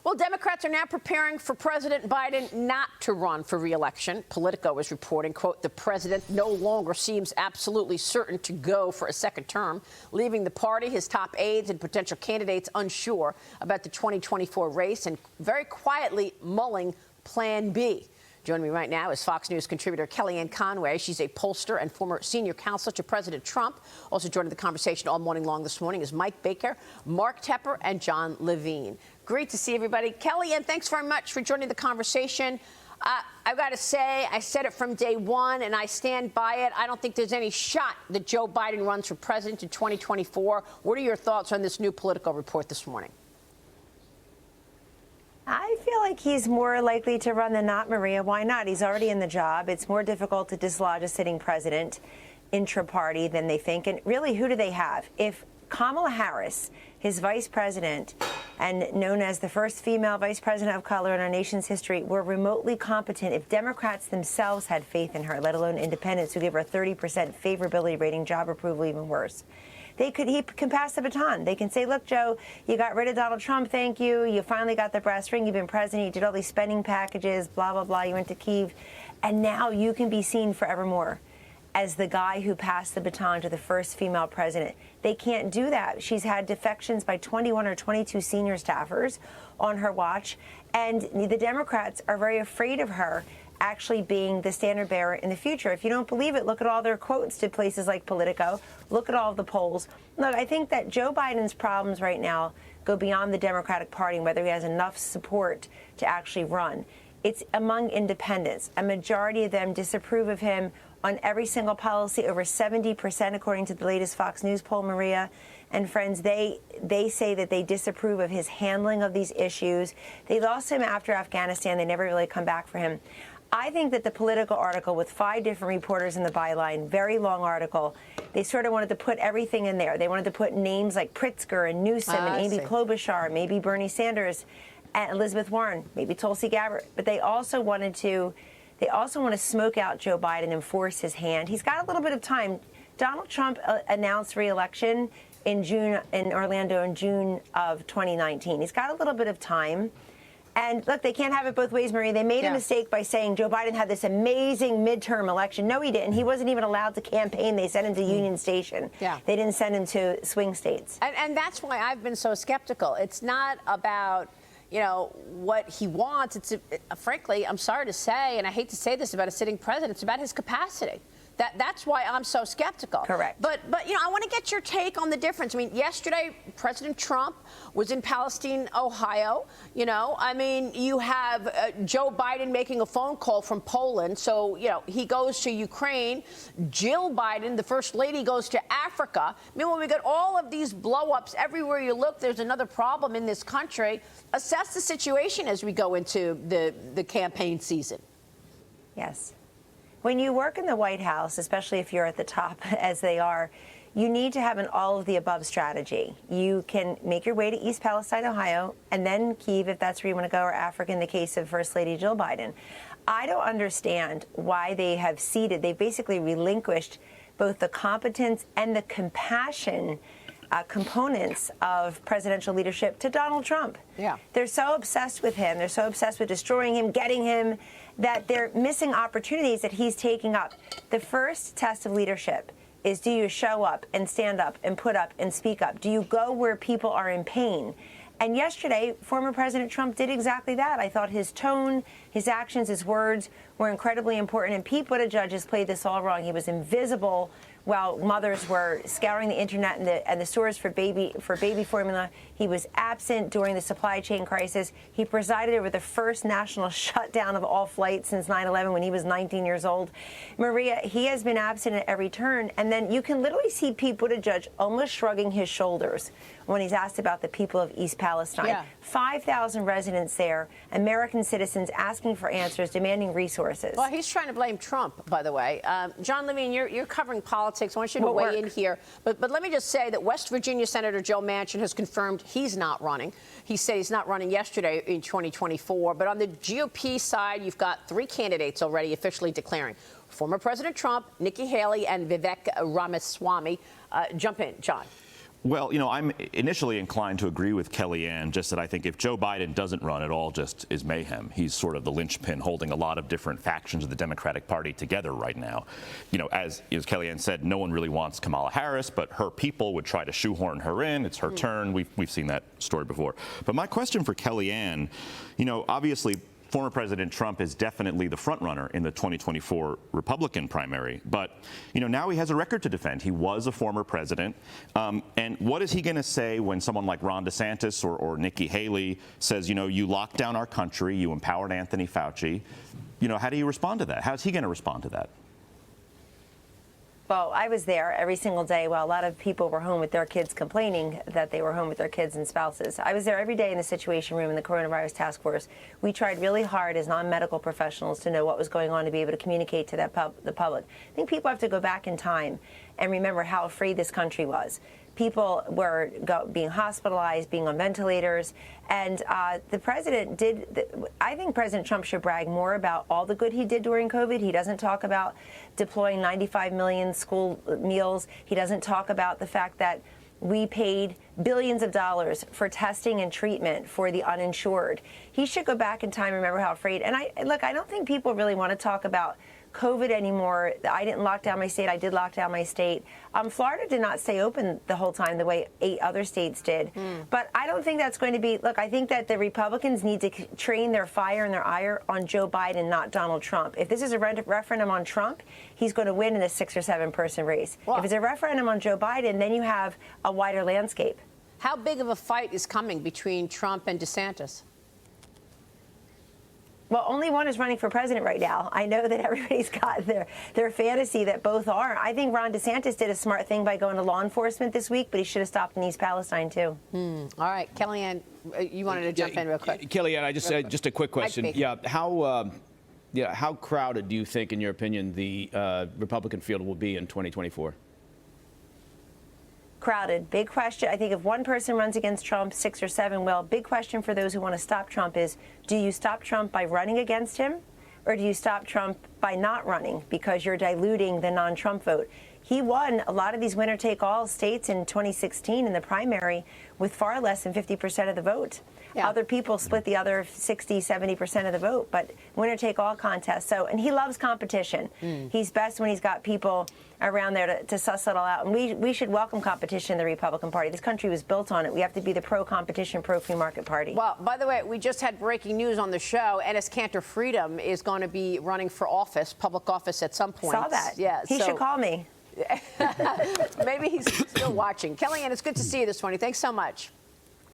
Well, Democrats are now preparing for President Biden not to run for re-election. Politico is reporting, quote, the president no longer seems absolutely certain to go for a second term, leaving the party, his top aides, and potential candidates unsure about the 2024 race and very quietly mulling Plan B. Joining me right now is Fox News contributor Kellyanne Conway. She's a pollster and former senior counselor to President Trump. Also joining the conversation all morning long this morning is Mike Baker, Mark Tepper, and John Levine. Great to see everybody. Kellyanne, thanks very much for joining the conversation. I've got to say, I said it from day one, and I stand by it. I don't think there's any shot that Joe Biden runs for president in 2024. What are your thoughts on this new Politico report this morning? I feel like he's more likely to run than not, Maria. Why not? He's already in the job. It's more difficult to dislodge a sitting president intra-party than they think. And really, who do they have? If Kamala Harris, his vice president, and known as the first female vice president of color in our nation's history, were remotely competent, if Democrats themselves had faith in her, let alone independents who give her a 30% favorability rating, job approval even worse, he can pass the baton. They can say, look, Joe, you got rid of Donald Trump. Thank you. You finally got the brass ring. You've been president. You did all these spending packages, blah, blah, blah. You went to Kyiv. And now you can be seen forevermore as the guy who passed the baton to the first female president. They can't do that. She's had defections by 21 or 22 senior staffers on her watch. And the Democrats are very afraid of her actually being the standard bearer in the future. If you don't believe it, look at all their quotes to places like Politico. Look at all of the polls. Look, I think that Joe Biden's problems right now go beyond the Democratic Party, whether he has enough support to actually run. It's among independents. A majority of them disapprove of him on every single policy, over 70%, according to the latest Fox News poll, Maria. And friends, they say that they disapprove of his handling of these issues. They lost him after Afghanistan. They never really come back for him. I think that the Politico article with 5 different reporters in the byline, very long article, they sort of wanted to put everything in there. They wanted to put names like Pritzker and Newsom and Amy Klobuchar, maybe Bernie Sanders, and Elizabeth Warren, maybe Tulsi Gabbard. But they also want to smoke out Joe Biden and force his hand. He's got a little bit of time. Donald Trump announced re-election in Orlando in June of 2019. He's got a little bit of time. And look, they can't have it both ways, Marie. They made a mistake by saying Joe Biden had this amazing midterm election. No, he didn't. He wasn't even allowed to campaign. They sent him to Union Station. Yeah. They didn't send him to swing states. And that's why I've been so skeptical. It's not about, you know, what he wants. It's frankly, I'm sorry to say, and I hate to say this about a sitting president, it's about his capacity. That's why I'm so skeptical. Correct. But you know, I want to get your take on the difference. I mean, yesterday, President Trump was in Palestine, Ohio. You know, I mean, you have Joe Biden making a phone call from Poland. So, you know, he goes to Ukraine. Jill Biden, the first lady, goes to Africa. Meanwhile, we got all of these blow-ups. Everywhere you look, there's another problem in this country. Assess the situation as we go into the campaign season. Yes. When you work in the White House, especially if you're at the top, as they are, you need to have an all-of-the-above strategy. You can make your way to East Palestine, Ohio, and then Kyiv, if that's where you want to go, or Africa in the case of First Lady Jill Biden. I don't understand why they have ceded. They basically relinquished both the competence and the compassion components of presidential leadership to Donald Trump. Yeah. They're so obsessed with him. They're so obsessed with destroying him, getting him, that they're missing opportunities that he's taking up. The first test of leadership is, do you show up and stand up and put up and speak up? Do you go where people are in pain? And yesterday, former President Trump did exactly that. I thought his tone, his actions, his words were incredibly important. And Pete Buttigieg has played this all wrong. He was invisible while mothers were scouring the internet and the stores for baby formula. He was absent during the supply chain crisis. He presided over the first national shutdown of all flights since 9/11 when he was 19 years old. Maria, he has been absent at every turn. And then you can literally see Pete Buttigieg almost shrugging his shoulders when he's asked about the people of East Palestine. Yeah. 5,000 residents there, American citizens asking for answers, demanding resources. Well, he's trying to blame Trump, by the way. John Levine, you're covering politics. I want you to weigh in here. But let me just say that West Virginia Senator Joe Manchin has confirmed he's not running. He said he's not running yesterday in 2024. But on the GOP side, you've got 3 candidates already officially declaring. Former President Trump, Nikki Haley, and Vivek Ramaswamy. Jump in, John. Well, I'm initially inclined to agree with Kellyanne, just that I think if Joe Biden doesn't run, it all just is mayhem. He's sort of the linchpin holding a lot of different factions of the Democratic Party together right now. As Kellyanne said, no one really wants Kamala Harris, but her people would try to shoehorn her in. It's her turn. We've seen that story before. But my question for Kellyanne, obviously, former President Trump is definitely the front runner in the 2024 Republican primary. But, now he has a record to defend. He was a former president. And what is he going to say when someone like Ron DeSantis or Nikki Haley says, you locked down our country, you empowered Anthony Fauci? How do you respond to that? How's he going to respond to that? Well, I was there every single day while a lot of people were home with their kids complaining that they were home with their kids and spouses. I was there every day in the Situation Room in the Coronavirus Task Force. We tried really hard as non-medical professionals to know what was going on, to be able to communicate to the public. I think people have to go back in time and remember how afraid this country was. People were being hospitalized, being on ventilators, and the president I think President Trump should brag more about all the good he did during COVID. He doesn't talk about deploying 95 million school meals. He doesn't talk about the fact that we paid billions of dollars for testing and treatment for the uninsured. He should go back in time and remember how afraid. And I don't think people really want to talk about COVID anymore. I didn't lock down my state. I did lock down my state. Florida did not stay open the whole time the way 8 other states did. But I don't think that's going to be, I think that the Republicans need to train their fire and their ire on Joe Biden, not Donald Trump. If this is a referendum on Trump, he's going to win in a 6 or 7 person race. Well, if it's a referendum on Joe Biden, then you have a wider landscape. How big of a fight is coming between Trump and DeSantis? Well, only one is running for president right now. I know that everybody's got their fantasy that both are. I think Ron DeSantis did a smart thing by going to law enforcement this week, but he should have stopped in East Palestine, too. All right. Kellyanne, you wanted to jump in real quick. Kellyanne, just a quick question. How crowded do you think, in your opinion, the Republican field will be in 2024? Crowded. Big question. I think if one person runs against Trump, 6 or 7 will. Big question for those who want to stop Trump is, do you stop Trump by running against him, or do you stop Trump by not running because you're diluting the non-Trump vote? He won a lot of these winner-take-all states in 2016 in the primary with far less than 50% of the vote. Yeah. Other people split the other 60, 70% of the vote, but winner-take-all contest. And he loves competition. He's best when he's got people around there to suss it all out. And we should welcome competition in the Republican Party. This country was built on it. We have to be the pro-competition, pro-free market party. Well, by the way, we just had breaking news on the show. Ennis Cantor Freedom is going to be running for office, public office at some point. Saw that. Yeah, he should call me. Maybe he's still watching. Kellyanne, it's good to see you this morning. Thanks so much.